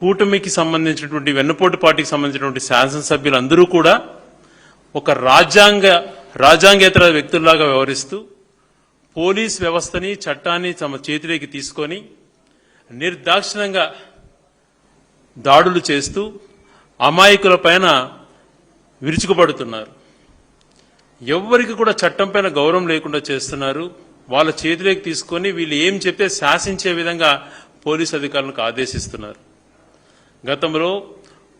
కూటమికి సంబంధించినటువంటి వెన్నుపోటు పార్టీకి సంబంధించినటువంటి శాసనసభ్యులందరూ కూడా ఒక రాజ్యాంగేతర వ్యక్తుల్లాగా వ్యవహరిస్తూ పోలీస్ వ్యవస్థని చట్టాన్ని తమ చేతిలోకి తీసుకొని నిర్దాక్షిణ్యంగా దాడులు చేస్తూ అమాయకులపైన విరుచుకుపడుతున్నారు. ఎవ్వరికి కూడా చట్టం పైన గౌరవం లేకుండా చేస్తున్నారు. వాళ్ళ చేతిలోకి తీసుకొని వీళ్ళు ఏం చెప్తే శాసించే విధంగా పోలీసు అధికారులకు ఆదేశిస్తున్నారు. గతంలో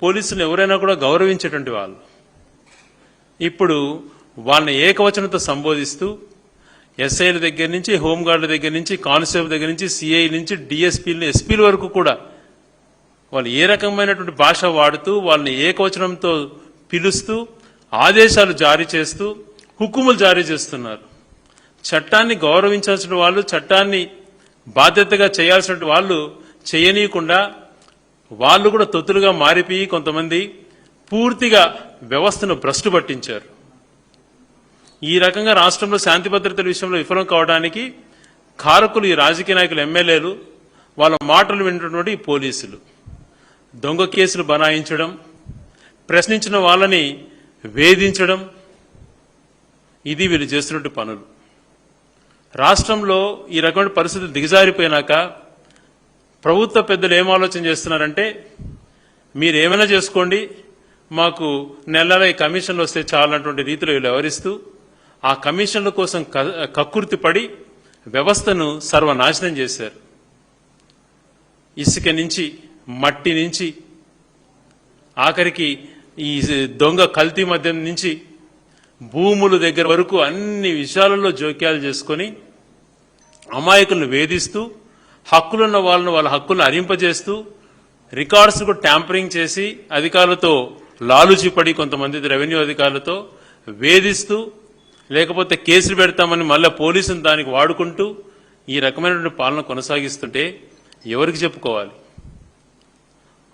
పోలీసులు ఎవరైనా కూడా గౌరవించేటువంటి వాళ్ళు ఇప్పుడు వాళ్ళని ఏకవచనంతో సంబోధిస్తూ ఎస్ఐల దగ్గర నుంచి హోంగార్డుల దగ్గర నుంచి కానిస్టేబుల్ దగ్గర నుంచి సిఐ నుంచి డిఎస్పీలు ఎస్పీల వరకు కూడా వాళ్ళు ఏ రకమైనటువంటి భాష వాడుతూ వాళ్ళని ఏకవచనంతో పిలుస్తూ ఆదేశాలు జారీ చేస్తూ హుకుములు జారీ చేస్తున్నారు. చట్టాన్ని గౌరవించాల్సిన వాళ్ళు, చట్టాన్ని బాధ్యతగా చేయాల్సిన వాళ్ళు చేయనీయకుండా వాళ్ళు కూడా తొత్తులుగా మారిపోయి కొంతమంది పూర్తిగా వ్యవస్థను భ్రష్టు పట్టించారు. ఈ రకంగా రాష్ట్రంలో శాంతి భద్రతల విషయంలో విఫలం కావడానికి కారకులు ఈ రాజకీయ నాయకులు, ఎమ్మెల్యేలు, వాళ్ళ మాటలు వింటున్నటువంటి పోలీసులు. దొంగ కేసులు బనాయించడం, ప్రశ్నించిన వాళ్ళని వేధించడం, ఇది వీళ్ళు చేస్తున్నట్టు పనులు. రాష్ట్రంలో ఈ రకమైన పరిస్థితులు దిగజారిపోయినాక ప్రభుత్వ పెద్దలు ఏం ఆలోచన చేస్తున్నారంటే, మీరేమైనా చేసుకోండి, మాకు నెలల కమిషన్లు వస్తే చాలన్నటువంటి రీతిలో వీళ్ళు వ్యవహరిస్తూ ఆ కమిషన్ల కోసం కక్కుర్తి పడి వ్యవస్థను సర్వనాశనం చేశారు. ఇసుక నుంచి, మట్టి నుంచి, ఆఖరికి ఈ దొంగ కల్తీ మద్యం నుంచి భూముల దగ్గర వరకు అన్ని విషయాలలో జోక్యాలు చేసుకొని అమాయకులను వేధిస్తూ హక్కులున్న వాళ్ళను వాళ్ళ హక్కులను అరింపజేస్తూ రికార్డ్స్ కూడా ట్యాంపరింగ్ చేసి అధికారులతో లాలుచిపడి కొంతమంది రెవెన్యూ అధికారులతో వేధిస్తూ లేకపోతే కేసులు పెడతామని మళ్ళీ పోలీసులు దానికి వాడుకుంటూ ఈ రకమైనటువంటి పాలన కొనసాగిస్తుంటే ఎవరికి చెప్పుకోవాలి?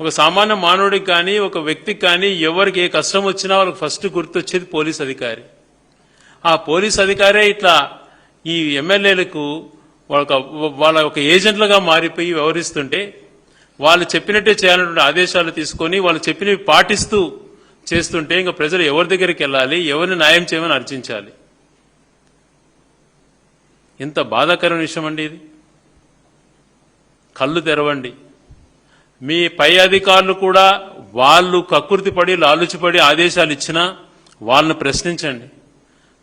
ఒక సామాన్య మానవుడికి కానీ ఒక వ్యక్తికి కానీ ఎవరికి ఏ కష్టం వచ్చినా వాళ్ళకి ఫస్ట్ గుర్తొచ్చేది పోలీస్ అధికారి. ఆ పోలీస్ అధికారే ఇట్లా ఈ ఎమ్మెల్యేలకు వాళ్ళ ఒక ఏజెంట్లుగా మారిపోయి వ్యవహరిస్తుంటే వాళ్ళు చెప్పినట్టే చేయాలన్నటువంటి ఆదేశాలు తీసుకొని వాళ్ళు చెప్పినవి పాటిస్తూ చేస్తుంటే ఇంకా ప్రజలు ఎవరి దగ్గరికి వెళ్ళాలి, ఎవరిని న్యాయం చేయమని అర్చించాలి? ఎంత బాధాకరమైన విషయం అండి ఇది. కళ్ళు తెరవండి. మీ పై అధికారులు కూడా వాళ్ళు కక్కుర్తి పడి లాలుచిపడి ఆదేశాలు ఇచ్చినా వాళ్ళని ప్రశ్నించండి.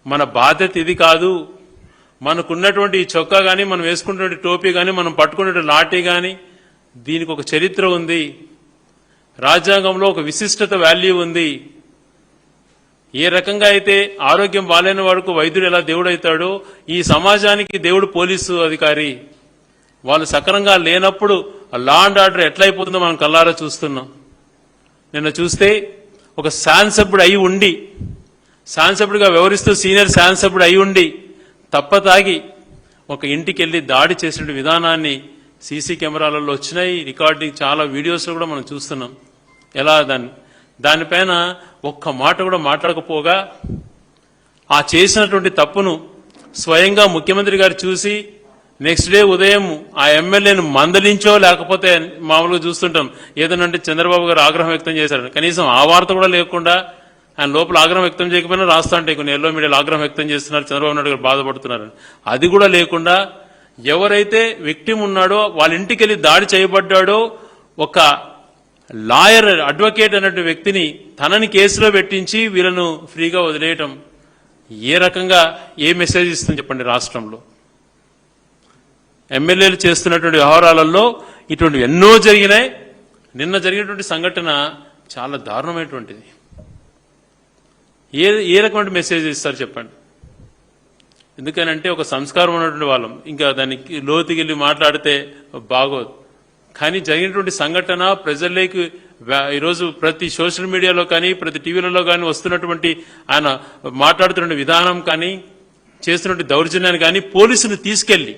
మన బాధ్యత ఇది కాదు. మనకున్నటువంటి ఈ చొక్కా కానీ, మనం వేసుకున్నటువంటి టోపీ కానీ, మనం పట్టుకున్నటువంటి లాఠీ కానీ దీనికి ఒక చరిత్ర ఉంది. రాజ్యాంగంలో ఒక విశిష్టత వాల్యూ ఉంది. ఏ రకంగా అయితే ఆరోగ్యం బాలేని వాడుకు వైద్యుడు ఎలా దేవుడు అవుతాడో ఈ సమాజానికి దేవుడు పోలీసు అధికారి. వాళ్ళు సక్రమంగా లేనప్పుడు లా అండ్ ఆర్డర్ ఎట్లయిపోతుందో మనం కళ్ళారా చూస్తున్నాం. నిన్న చూస్తే ఒక శాసనసభ్యుడు అయి ఉండి, శాసనసభ్యుడిగా వ్యవహరిస్తూ సీనియర్ శాసనసభ్యుడు అయి ఉండి తప్పతాగి ఒక ఇంటికి వెళ్లి దాడి చేసిన విధానాన్ని సీసీ కెమెరాలలో వచ్చినాయి, రికార్డింగ్ చాలా వీడియోస్లో కూడా మనం చూస్తున్నాం. ఎలా దానిపైన ఒక్క మాట కూడా మాట్లాడకపోగా ఆ చేసినటువంటి తప్పును స్వయంగా ముఖ్యమంత్రి గారు చూసి నెక్స్ట్ డే ఉదయం ఆ ఎమ్మెల్యేను మందలించో లేకపోతే మామూలుగా చూస్తుంటాం ఏదనంటే చంద్రబాబు గారు ఆగ్రహం వ్యక్తం చేశారు. కనీసం ఆ వార్త కూడా లేకుండా ఆయన లోపల ఆగ్రహం వ్యక్తం చేయకపోయినా రాస్తా అంటే కొన్ని ఎల్లో మీడియాలో ఆగ్రహం వ్యక్తం చేస్తున్నారు, చంద్రబాబు నాయుడు గారు బాధపడుతున్నారు. అది కూడా లేకుండా ఎవరైతే విక్టిమ్ ఉన్నాడో వాళ్ళ ఇంటికి వెళ్ళి దాడి చేయబడ్డాడో ఒక లాయర్, అడ్వకేట్ అన్నటువంటి వ్యక్తిని తనని కేసులో పెట్టించి వీళ్ళను ఫ్రీగా వదిలేయటం ఏ రకంగా ఏ మెసేజ్ ఇస్తుంది చెప్పండి? రాష్ట్రంలో ఎమ్మెల్యేలు చేస్తున్నటువంటి వ్యవహారాలలో ఇటువంటి ఎన్నో జరిగినాయి. నిన్న జరిగినటువంటి సంఘటన చాలా దారుణమైనటువంటిది. ఏ రకమైన మెసేజ్ ఇస్తారు చెప్పండి? ఎందుకనంటే ఒక సంస్కారం ఉన్నటువంటి వాళ్ళం ఇంకా దానికి లోతుకెళ్ళి మాట్లాడితే బాగోదు. కానీ జరిగినటువంటి సంఘటన ప్రజల్లోకి ఈరోజు ప్రతి సోషల్ మీడియాలో కానీ ప్రతి టీవీలలో కానీ వస్తున్నటువంటి ఆయన మాట్లాడుతున్న విధానం కానీ చేస్తున్నటువంటి దౌర్జన్యాన్ని కానీ పోలీసులు తీసుకెళ్లి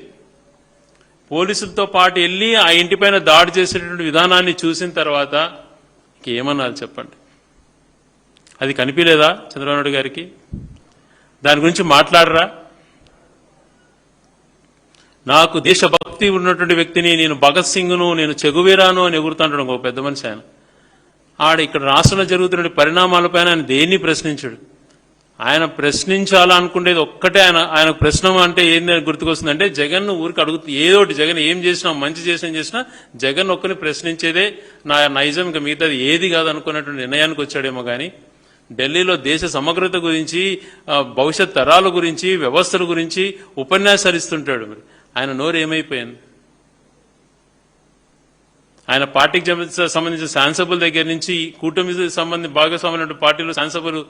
పోలీసులతో పాటు వెళ్ళి ఆ ఇంటిపైన దాడి చేసేటువంటి విధానాన్ని చూసిన తర్వాత ఇంకేమన్నారు చెప్పండి? అది కనిపించలేదా చంద్రబాబు నాయుడు గారికి? దాని గురించి మాట్లాడరా? నాకు దేశభక్తి భక్తి ఉన్నటువంటి వ్యక్తిని నేను భగత్ సింగ్ను, నేను చెగువీరాను అని ఎగురుతుంటాడు ఒక పెద్ద మనిషి ఆయన. ఇక్కడ రాష్ట్రంలో జరుగుతున్న పరిణామాలపైన ఆయన దేన్ని ప్రశ్నించాడు. ఆయన ప్రశ్నించాలనుకునేది ఒక్కటే. ఆయన ప్రశ్న అంటే ఏంది గుర్తుకొస్తుందంటే, జగన్ ఊరికి అడుగుతూ ఏదోటి జగన్ ఏం చేసినా, మంచి చేసినా జగన్ ఒక్కరిని ప్రశ్నించేదే నా నైజం, ఇంకా మిగతాది ఏది కాదు అనుకున్నటువంటి నిర్ణయానికి వచ్చాడేమో కానీ ఢిల్లీలో దేశ సమగ్రత గురించి, భవిష్యత్ తరాల గురించి, వ్యవస్థల గురించి ఉపన్యాసాలు ఇస్తుంటాడు. మరి ఆయన నోరు ఏమైపోయింది? ఆయన పార్టీకి సంబంధించిన శాసనసభ్యుల దగ్గర నుంచి కూటమికి సంబంధించి భాగస్వామ్య పార్టీలో శాసనసభ్యులు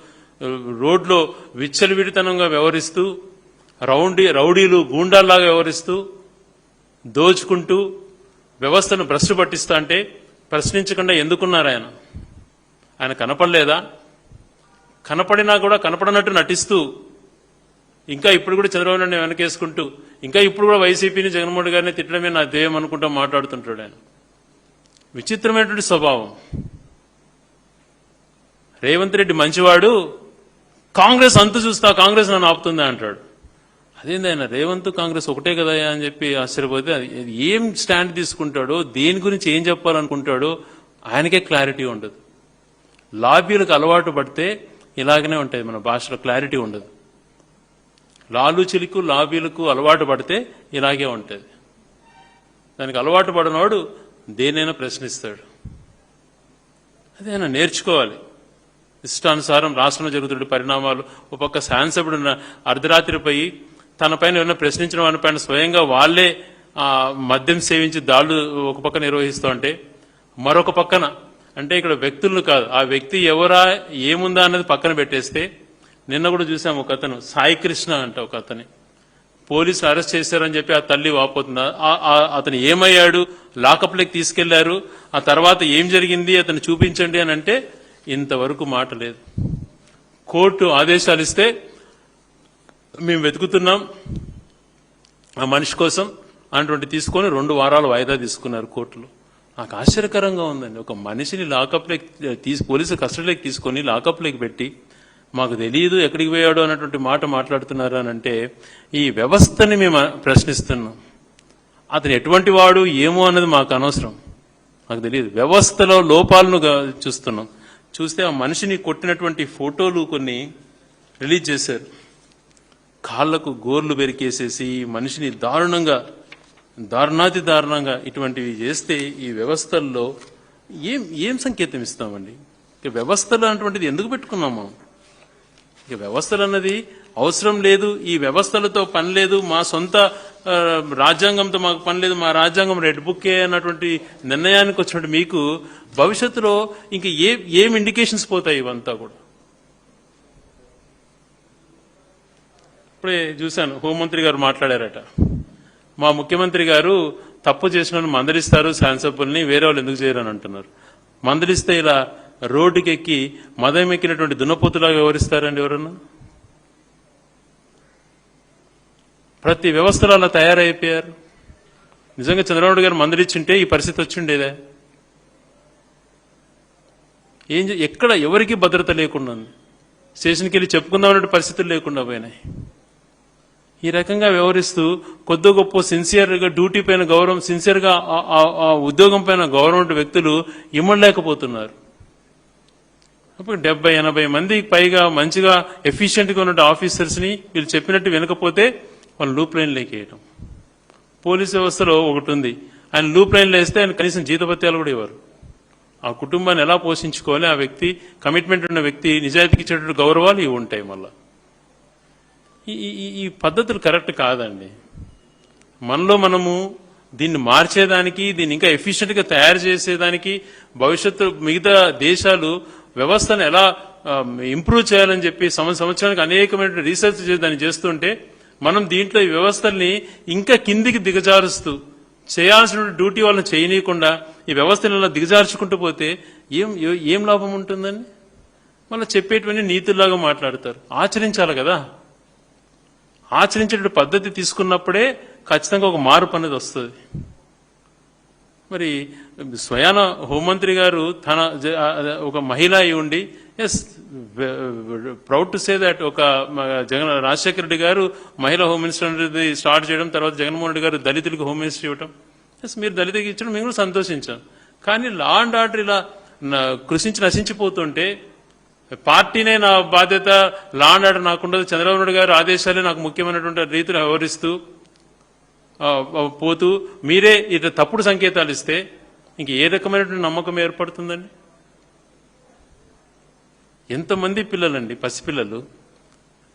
రోడ్లో విచ్చలవిడితనంగా వ్యవహరిస్తూ, రౌడీలు గూండాల్లాగా వ్యవహరిస్తూ, దోచుకుంటూ వ్యవస్థను భ్రష్టు పట్టిస్తా అంటే ప్రశ్నించకుండా ఎందుకున్నారు? ఆయన కనపడలేదా? కనపడినా కూడా కనపడనట్టు నటిస్తూ, ఇంకా ఇప్పుడు కూడా చంద్రబాబు నాయుడు వెనకేసుకుంటూ, ఇంకా ఇప్పుడు కూడా వైసీపీని, జగన్మోహన్ గారిని తిట్టడమే నా ధ్యేయం అనుకుంటూ మాట్లాడుతుంటాడు ఆయన. విచిత్రమైనటువంటి స్వభావం. రేవంత్ రెడ్డి మంచివాడు, కాంగ్రెస్ అంతు చూస్తా, కాంగ్రెస్ నన్ను ఆపుతుందా అంటాడు. అదేంది ఆయన రేవంత్ కాంగ్రెస్ ఒకటే కదా అని చెప్పి ఆశ్చర్యపోతే, ఏం స్టాండ్ తీసుకుంటాడో, దేని గురించి ఏం చెప్పాలనుకుంటాడో ఆయనకే క్లారిటీ ఉండదు. లాబీలకు అలవాటు పడితే ఇలాగనే ఉంటుంది, మన భాషలో క్లారిటీ ఉండదు. లాలూచీలకు లాబీలకు అలవాటు పడితే ఇలాగే ఉంటుంది. దానికి అలవాటు పడినవాడు దేనైనా ప్రశ్నిస్తాడు. అదే ఆయన నేర్చుకోవాలి. ఇష్టానుసారం రాష్ట్రంలో జరుగుతున్న పరిణామాలు, ఒక పక్క శాసనసభ్యుడు అర్ధరాత్రిపై తన పైన ఏమైనా ప్రశ్నించిన వారి పైన స్వయంగా వాళ్లే మద్యం సేవించి దాడులు ఒక పక్క నిర్వహిస్తూ ఉంటే, మరొక పక్కన అంటే ఇక్కడ వ్యక్తులను కాదు, ఆ వ్యక్తి ఎవరా ఏముందా అన్నది పక్కన పెట్టేస్తే, నిన్న కూడా చూసాం ఒక అతను సాయి కృష్ణ అంట, ఒక అతని పోలీసులు అరెస్ట్ చేశారని చెప్పి ఆ తల్లి వాపోతుంది. అతను ఏమయ్యాడు, లాకప్లోకి తీసుకెళ్లారు, ఆ తర్వాత ఏం జరిగింది అతను చూపించండి అని అంటే ఇంతవరకు మాట లేదు. కోర్టు ఆదేశాలు ఇస్తే మేము వెతుకుతున్నాం ఆ మనిషి కోసం అటువంటి తీసుకొని 2 వారాలు వాయిదా తీసుకున్నారు కోర్టులో. నాకు ఆశ్చర్యకరంగా ఉందండి. ఒక మనిషిని లాకప్లోకి పోలీసు కస్టడీలోకి తీసుకొని లాకప్లోకి పెట్టి మాకు తెలియదు ఎక్కడికి పోయాడు అన్నటువంటి మాట మాట్లాడుతున్నారు అని అంటే, ఈ వ్యవస్థని మేము ప్రశ్నిస్తున్నాం. అతను ఎటువంటి వాడు ఏమో అన్నది మాకు అనవసరం, మాకు తెలియదు. వ్యవస్థలో లోపాలను చూస్తున్నాం. చూస్తే ఆ మనిషిని కొట్టినటువంటి ఫోటోలు కొన్ని రిలీజ్ చేశారు. కాళ్లకు గోర్లు బెరికేసేసి మనిషిని దారుణాతి దారుణంగా ఇటువంటివి చేస్తే ఈ వ్యవస్థల్లో ఏం సంకేతం ఇస్తామండి? ఇక వ్యవస్థలు అటువంటిది ఎందుకు పెట్టుకున్నాము? ఇక వ్యవస్థలు అన్నది అవసరం లేదు, ఈ వ్యవస్థలతో పని లేదు, మా సొంత రాజ్యాంగంతో మాకు పని లేదు, మా రాజ్యాంగం రెడ్ బుక్కే అన్నటువంటి నిర్ణయానికి వచ్చినట్టు మీకు భవిష్యత్తులో ఇంక ఏం ఇండికేషన్స్ పోతాయి ఇవంతా కూడా. ఇప్పుడే చూశాను, హోంమంత్రి గారు మాట్లాడారట, మా ముఖ్యమంత్రి గారు తప్పు చేసిన మందలిస్తారు శాసనసభ్యుల్ని, వేరే వాళ్ళు ఎందుకు చేయరని అంటున్నారు. మందలిస్తే ఇలా రోడ్డుకి ఎక్కి మదం ఎక్కినటువంటి దున్నపోతులాగా వ్యవహరిస్తారండి ఎవరన్నా? ప్రతి వ్యవస్థలో అలా తయారైపోయారు. నిజంగా చంద్రబాబు గారు మందలిచ్చింటే ఈ పరిస్థితి వచ్చిండేదే. ఎక్కడ ఎవరికి భద్రత లేకుండా ఉంది. స్టేషన్కి వెళ్ళి చెప్పుకుందామనే పరిస్థితులు లేకుండా పోయినాయి. ఈ రకంగా వ్యవహరిస్తూ కొద్ది గొప్ప సిన్సియర్గా డ్యూటీ పైన గౌరవం, సిన్సియర్గా ఆ ఉద్యోగం పైన గౌరవం వ్యక్తులు ఇమ్మలేకపోతున్నారు. అప్పుడు 70-80 మందికి పైగా మంచిగా ఎఫిషియెంట్గా ఉన్న ఆఫీసర్స్ని వీళ్ళు చెప్పినట్టు వినకపోతే వాళ్ళు లూప్ లైన్లు వేయటం. పోలీస్ వ్యవస్థలో ఒకటి ఉంది, ఆయన లూప్ లైన్లు వేస్తే ఆయన కనీసం జీతభత్యాలు కూడా ఇవ్వరు. ఆ కుటుంబాన్ని ఎలా పోషించుకోవాలి, ఆ వ్యక్తి కమిట్మెంట్ ఉన్న వ్యక్తి నిజాయితీకి ఇచ్చేటువంటి గౌరవాలు ఇవి ఉంటాయి. మళ్ళా ఈ పద్ధతులు కరెక్ట్ కాదండి. మనము దీన్ని మార్చేదానికి, దీన్ని ఇంకా ఎఫిషియెంట్గా తయారు చేసేదానికి, భవిష్యత్తు మిగతా దేశాలు వ్యవస్థను ఎలా ఇంప్రూవ్ చేయాలని చెప్పి సంవత్సరానికి అనేకమైన రీసెర్చ్ దాన్ని చేస్తుంటే, మనం దీంట్లో ఈ వ్యవస్థల్ని ఇంకా కిందికి దిగజారుస్తూ చేయాల్సిన డ్యూటీ వాళ్ళని చేయనీయకుండా ఈ వ్యవస్థను ఇలా దిగజార్చుకుంటూ పోతే ఏం లాభం ఉంటుందని మళ్ళీ చెప్పేటువంటి నీతుల్లాగా మాట్లాడతారు. ఆచరించాలి కదా. ఆచరించే పద్ధతి తీసుకున్నప్పుడే ఖచ్చితంగా ఒక మార్పు అనేది వస్తుంది. మరి స్వయాన హోంమంత్రి గారు తన ఒక మహిళ అయి ఉండి, as proud to say that ఒక రాజశేఖర రెడ్డి గారు మహిళా హోమ్ మినిస్టర్ అనేది స్టార్ట్ చేయడం, తర్వాత జగన్మోహన్ రెడ్డి గారు దళితులకు హోమ్ మినిస్టర్ ఇవ్వడం, మీరు దళితులకు ఇచ్చడం మేము కూడా సంతోషించాం. కానీ లా అండ్ ఆర్డర్ ఇలా కృషించి నశించిపోతుంటే పార్టీనే నా బాధ్యత, లా అండ్ ఆర్డర్ నాకుండదు, చంద్రబాబు నాయుడు గారు ఆదేశాలే నాకు ముఖ్యమైనటువంటి రీతిలో వ్యవహరిస్తూ పోతూ మీరే ఇట్లా తప్పుడు సంకేతాలు ఇస్తే ఇంక ఏ రకమైనటువంటి నమ్మకం ఏర్పడుతుందండి? ఎంతమంది పిల్లలండి, పసిపిల్లలు,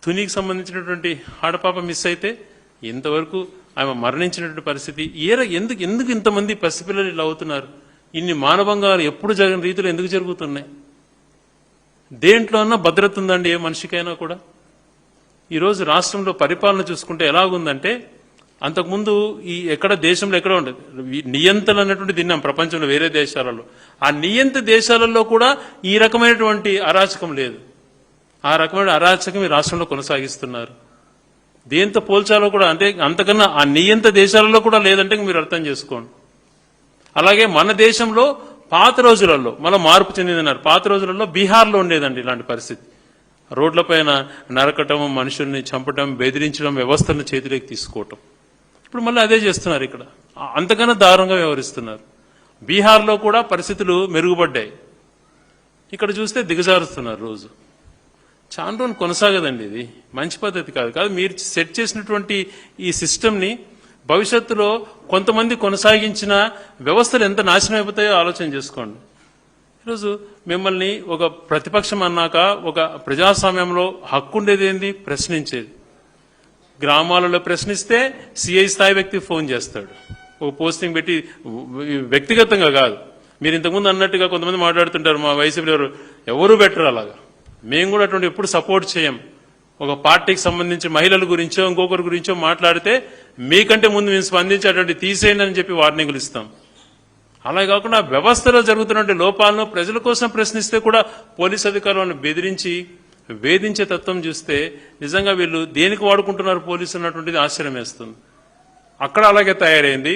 తునికి సంబంధించినటువంటి ఆడపాప మిస్ అయితే ఇంతవరకు ఆమె మరణించినటువంటి పరిస్థితి. ఎందుకు ఇంతమంది పసిపిల్లలు ఇలా అవుతున్నారు? ఇన్ని మానభంగాలు ఎప్పుడు జరగని రీతిలో ఎందుకు జరుగుతున్నాయి? దేంట్లో అన్నా భద్రత ఉందండి ఏ మనిషికైనా కూడా? ఈరోజు రాష్ట్రంలో పరిపాలన చూసుకుంటే ఎలాగుందంటే, అంతకుముందు ఎక్కడ దేశంలో ఎక్కడ ఉండదు నియంత్రణ అన్నటువంటి తిన్నాం ప్రపంచంలో వేరే దేశాలలో. ఆ నియంత్ర దేశాలలో కూడా ఈ రకమైనటువంటి అరాచకం లేదు. ఆ రకమైన అరాచకం ఈ రాష్ట్రంలో కొనసాగిస్తున్నారు. దేంతో పోల్చాలో కూడా అంటే అంతకన్నా ఆ నియంత్ర దేశాలలో కూడా లేదంటే మీరు అర్థం చేసుకోండి. అలాగే మన దేశంలో పాత రోజులలో మళ్ళీ మార్పు చెందిందన్నారు. పాత రోజులలో బీహార్లో ఉండేదండి ఇలాంటి పరిస్థితి. రోడ్లపైన నరకటం, మనుషుల్ని చంపటం, బెదిరించడం, వ్యవస్థలను చేతిలోకి తీసుకోవటం. ఇప్పుడు మళ్ళీ అదే చేస్తున్నారు ఇక్కడ. అంతకన్నా దారుణంగా వ్యవహరిస్తున్నారు. బీహార్లో కూడా పరిస్థితులు మెరుగుపడ్డాయి. ఇక్కడ చూస్తే దిగజారుస్తున్నారు రోజు. చాలా రోజులు కొనసాగదండి. ఇది మంచి పద్ధతి కాదు. మీరు సెట్ చేసినటువంటి ఈ సిస్టమ్ని భవిష్యత్తులో కొంతమంది కొనసాగించిన వ్యవస్థలు ఎంత నాశనం అయిపోతాయో ఆలోచన చేసుకోండి. ఈరోజు మిమ్మల్ని ఒక ప్రతిపక్షం అన్నాక ఒక ప్రజాస్వామ్యంలో హక్కు ఉండేది ఏంది? ప్రశ్నించేది. గ్రామాలలో ప్రశ్నిస్తే సిఐ స్థాయి వ్యక్తి ఫోన్ చేస్తాడు, ఒక పోస్టింగ్ పెట్టి, వ్యక్తిగతంగా కాదు. మీరు ఇంతకుముందు అన్నట్టుగా కొంతమంది మాట్లాడుతుంటారు, మా వైసీపీ ఎవరు బెటర్ అలాగా. మేము కూడా అటువంటి ఎప్పుడు సపోర్ట్ చేయం. ఒక పార్టీకి సంబంధించి మహిళల గురించో ఇంకొకరి గురించో మాట్లాడితే మీకంటే ముందు మేము స్పందించి అటువంటి తీసేయండి అని చెప్పి వార్నింగులు ఇస్తాం. అలా కాకుండా వ్యవస్థలో జరుగుతున్న లోపాలను ప్రజల కోసం ప్రశ్నిస్తే కూడా పోలీసు అధికారులను బెదిరించి వేధించే తత్వం చూస్తే నిజంగా వీళ్ళు దేనికి వాడుకుంటున్నారు పోలీసులు అన్నటువంటిది ఆశ్చర్యం వేస్తుంది. అక్కడ అలాగే తయారైంది.